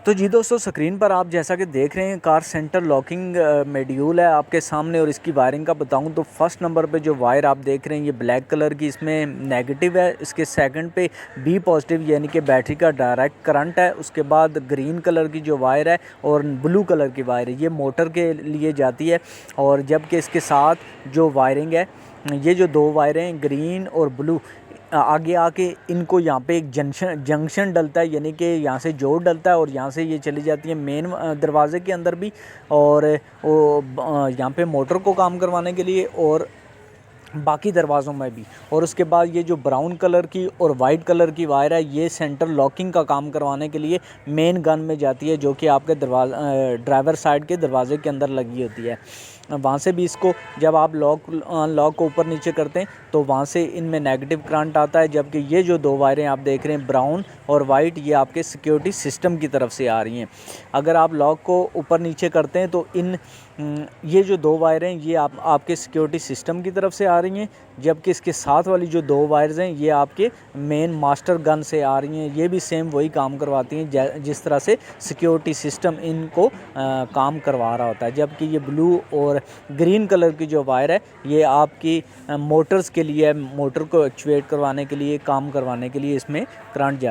तो जी दोस्तों, स्क्रीन पर आप जैसा कि देख रहे हैं कार सेंटर लॉकिंग मॉड्यूल है आपके सामने। और इसकी वायरिंग का बताऊं तो फर्स्ट नंबर पे जो वायर आप देख रहे हैं ये ब्लैक कलर की, इसमें नेगेटिव है। इसके सेकंड पे बी पॉजिटिव यानी कि बैटरी का डायरेक्ट करंट है। उसके बाद ग्रीन कलर की जो वायर है और ब्लू कलर की वायर है ये मोटर के लिए जाती है। और जबकि इसके साथ जो वायरिंग है, ये जो दो वायरें हैं ग्रीन और ब्लू, आगे आके इनको यहाँ पे एक जंक्शन डलता है, यानी कि यहाँ से जोड़ डलता है और यहाँ से ये चली जाती है मेन दरवाजे के अंदर भी, और वो यहाँ पे मोटर को काम करवाने के लिए और बाकी दरवाज़ों में भी। और उसके बाद ये जो ब्राउन कलर की और वाइट कलर की वायर है ये सेंटर लॉकिंग का काम करवाने के लिए मेन गन में जाती है, जो कि आपके ड्राइवर साइड के दरवाजे के अंदर लगी होती है। वहाँ से भी इसको जब आप लॉक को ऊपर नीचे करते हैं तो वहाँ से इनमें नेगेटिव करंट आता है। जबकि ये जो दो वायरें आप देख रहे हैं ब्राउन और वाइट, ये आपके सिक्योरिटी सिस्टम की तरफ से आ रही हैं। अगर आप लॉक को ऊपर नीचे करते हैं तो ये जो दो वायरें ये आपके सिक्योरिटी सिस्टम की तरफ से आ रही हैं। जबकि इसके साथ वाली जो दो वायर्स हैं ये आपके मेन मास्टर गन से आ रही हैं। ये भी सेम वही काम करवाती हैं जिस तरह से सिक्योरिटी सिस्टम इनको काम करवा रहा होता है। जबकि ये ब्लू और ग्रीन कलर की जो वायर है ये आपकी मोटर्स के लिए, मोटर को एक्चुएट करवाने के लिए, काम करवाने के लिए इसमें करंट जा